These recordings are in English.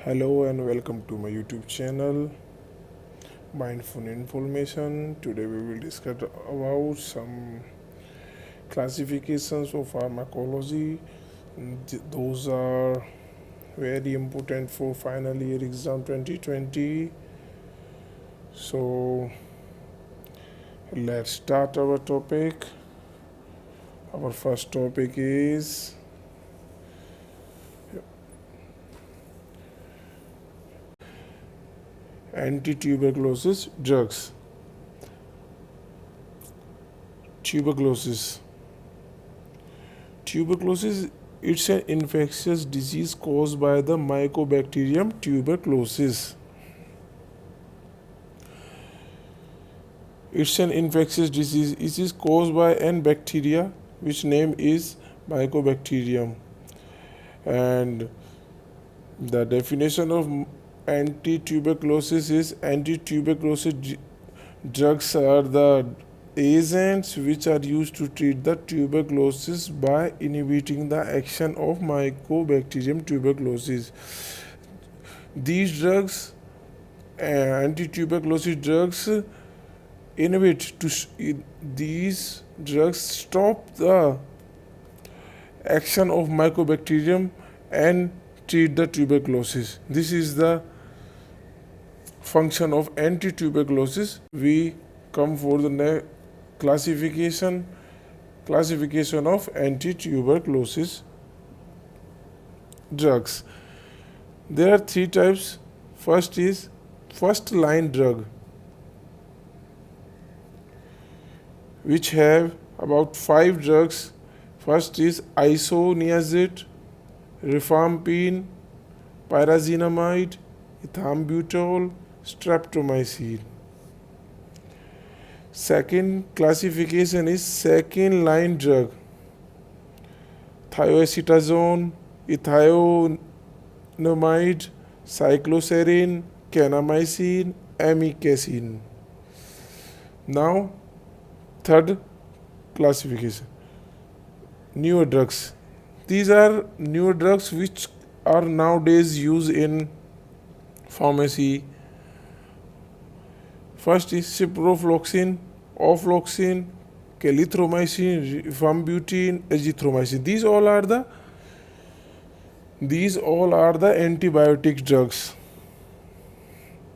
Hello and welcome to my YouTube channel Mindful Information. Today we will discuss about some classifications of pharmacology. Those are very important for final year exam 2020. So let's start our topic. Our first topic is anti-tuberculosis drugs. Tuberculosis. Tuberculosis it's an infectious disease caused by the Mycobacterium tuberculosis. It's an infectious disease. It is caused by an bacteria which name is Mycobacterium. And the definition of anti-tuberculosis is anti-tuberculosis drugs are the agents which are used to treat the tuberculosis by inhibiting the action of Mycobacterium tuberculosis. These drugs, anti-tuberculosis drugs, these drugs stop the action of Mycobacterium and treat the tuberculosis. This is the function of anti-tuberculosis. We come for the classification of anti-tuberculosis drugs. There are three types. First is first line drug, which have about 5 drugs. First is isoniazid, rifampicin, pyrazinamide, ethambutol, streptomycin. Second classification is second line drug, thioacetazone, ethionamide, cycloserine, kanamycin, amikacin. Now third classification, newer drugs. These are newer drugs which are nowadays used in pharmacy. First is ciprofloxacin, ofloxacin, clarithromycin, rifampicin, azithromycin. These all are the antibiotic drugs.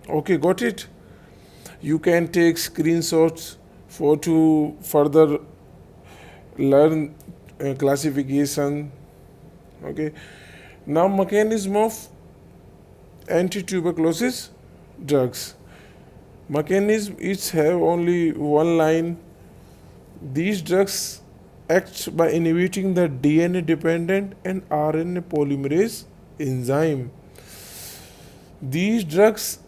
Okay, got it? You can take screenshots to further learn classification. Okay, now mechanism of anti-tuberculosis drugs. Mechanism is have only one line. These drugs act by inhibiting the DNA dependent and RNA polymerase enzyme. These drugs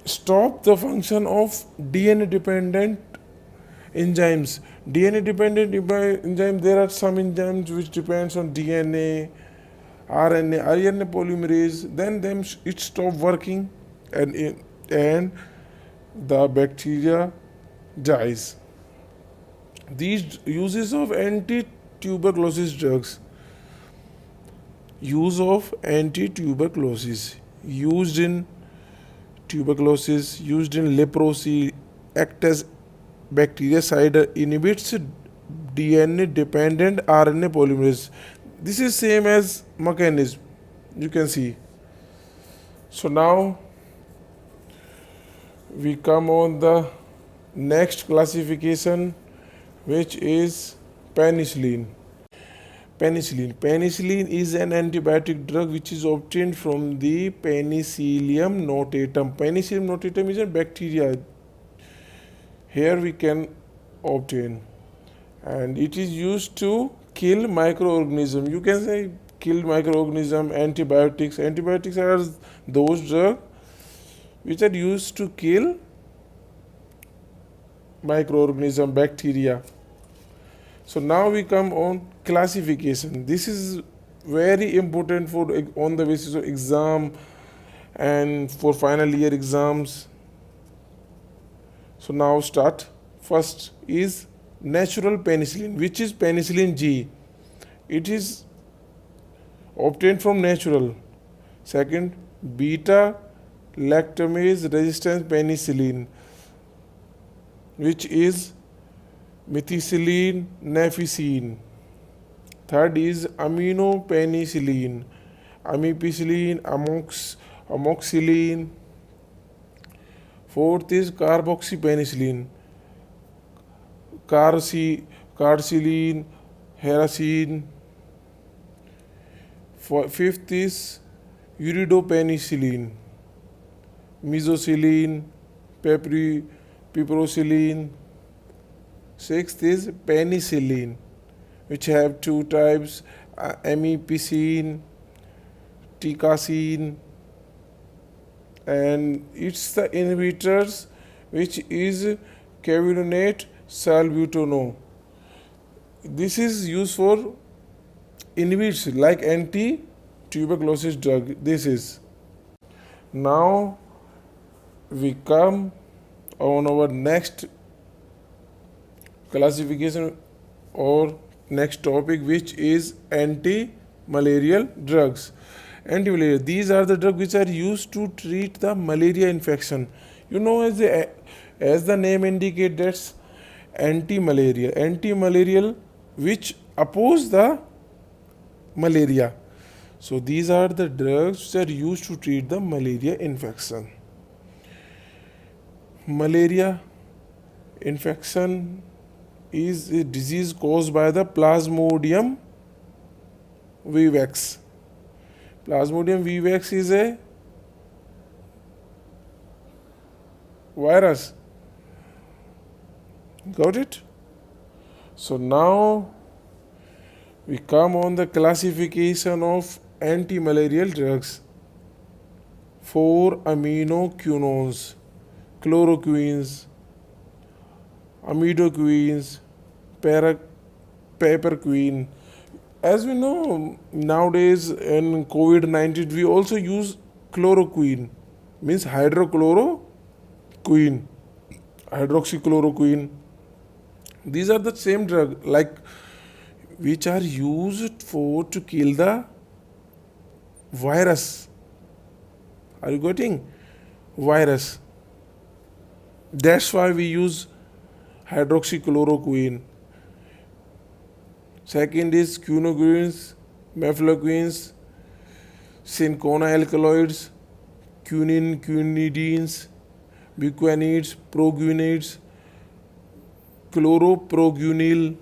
stop the function of DNA dependent enzymes. DNA dependent enzyme, there are some enzymes which depends on DNA, RNA polymerase, then it stop working and the bacteria dies. These uses of anti-tuberculosis drugs. Use of anti-tuberculosis used in tuberculosis, used in leprosy, act as bactericide, inhibits DNA dependent RNA polymerase. This is same as mechanism, you can see. So now we come on the next classification, which is penicillin. Penicillin is an antibiotic drug which is obtained from the Penicillium notatum. Penicillium notatum is a bacteria. Here we can obtain, and it is used to kill microorganisms. You can say kill microorganism. Antibiotics are those drugs which are used to kill microorganism, bacteria. So now we come on classification. This is very important for on the basis of exam and for final year exams. So now start. First is natural penicillin, which is penicillin G. It is obtained from natural. Second, beta lactamase resistant penicillin, which is methicillin nafcine. Third is aminopenicillin, amipicillin, amoxicillin. Fourth is carboxypenicillin, carcillin, heracin. Fifth is uridopenicillin, mesoxylin, piperacillin. Sixth is penicillin, which have two types, amipicillin, ticacin, and it's the inhibitors which is caveolate salbutamol. This is used for inhibits like anti-tuberculosis drug. This is. Now we come on our next classification or next topic, which is anti-malarial drugs. Anti-malaria, these are the drugs which are used to treat the malaria infection. You know, as the name indicates, that's anti-malarial, which oppose the malaria. So these are the drugs which are used to treat the malaria infection. Malaria infection is a disease caused by the Plasmodium vivax. Plasmodium vivax is a virus. Got it? So now we come on the classification of anti-malarial drugs. 4 aminoquinones, chloroquines, amidoquines, piperquine. As we know, nowadays in COVID-19 we also use chloroquine, means hydroxychloroquine. These are the same drug like which are used for to kill the virus. Are you getting? Virus. That's why we use hydroxychloroquine. Second is quinoquines, mefloquines, cinchona alkaloids, quinine, quinidines, bucanides, proguanides, chloroproguanyl,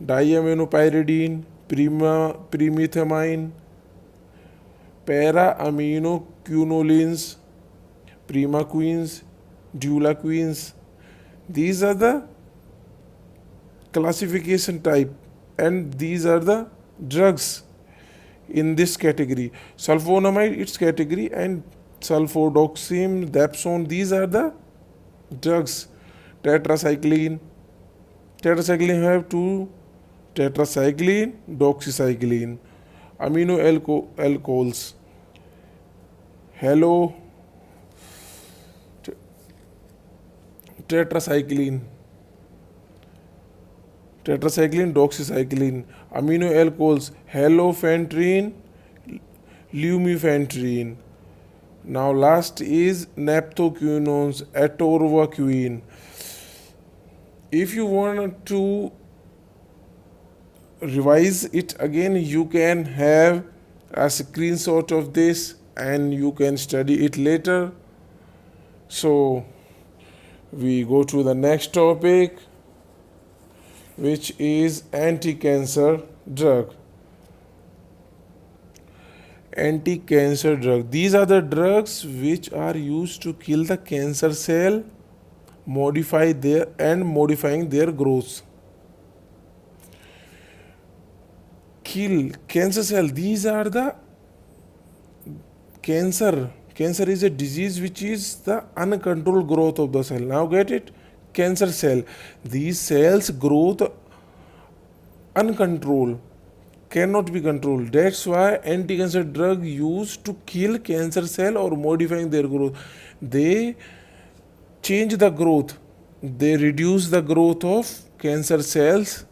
diaminopyridine, primethamine, para-aminoquinolines, primaquines, dulaquines. These are the classification type, and these are the drugs in this category. Sulfonamide, its category, and sulfodoxime, dapsone, these are the drugs. Tetracycline have two: tetracycline, doxycycline. Amino alcohols, halo, tetracycline, doxycycline. Amino alcohols, halofentane, lumefantrine. Now last is naphthoquinones, atorvaquine. If you want to revise it again, you can have a screenshot of this and you can study it later. So we go to the next topic, which is anti-cancer drug. Anti-cancer drug. These are the drugs which are used to kill the cancer cell, modifying their growth. Kill cancer cell. These are the cancer. Cancer is a disease which is the uncontrolled growth of the cell. Now get it? Cancer cell. These cells growth uncontrolled, cannot be controlled. That's why anti-cancer drug used to kill cancer cell or modifying their growth. They change the growth. They reduce the growth of cancer cells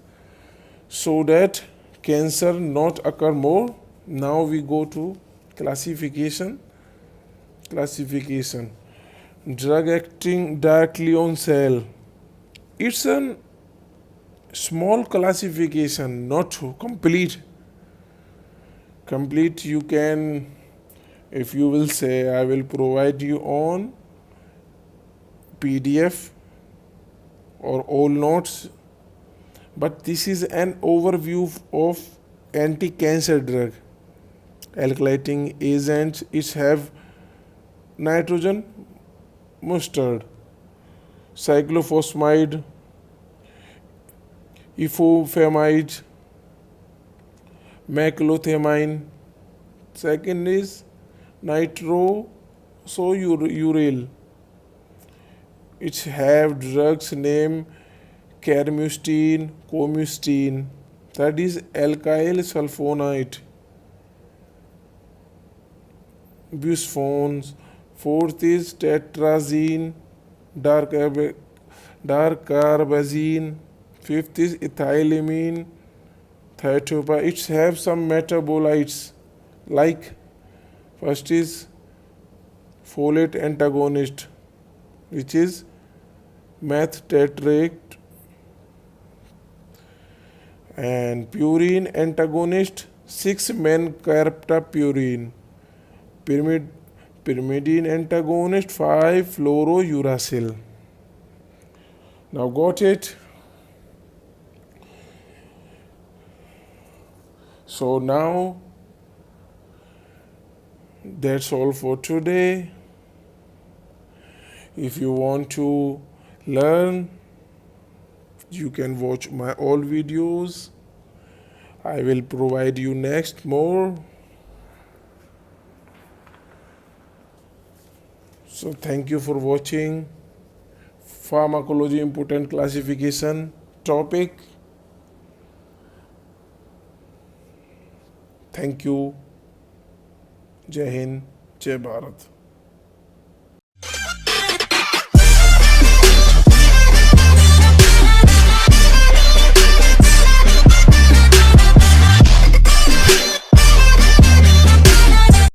so that cancer not occur more. Now we go to Classification. Drug acting directly on cell. It's a small classification, not complete. You can, if you will say, I will provide you on PDF or all notes, but this is an overview of anti-cancer drug. Alkylating agents, it have nitrogen mustard, cyclophosphamide, ifosfamide, maclothiamine. Second is nitrosourlyl. It have drugs name carmustine, comustine. That is alkyl sulfonate, busphones. Fourth is tetrazine, dacarbazine. Fifth is ethylamine, thiopapa. It have some metabolites like first is folate antagonist, which is meth tetrate, and purine antagonist 6-men-carptapurine, pyrimidine antagonist 5-fluorouracil. Now got it? So now that's all for today. If you want to learn, you can watch my all videos. I will provide you next more. So thank you for watching pharmacology important classification topic. Thank you. Jai Hind, Jai Bharat.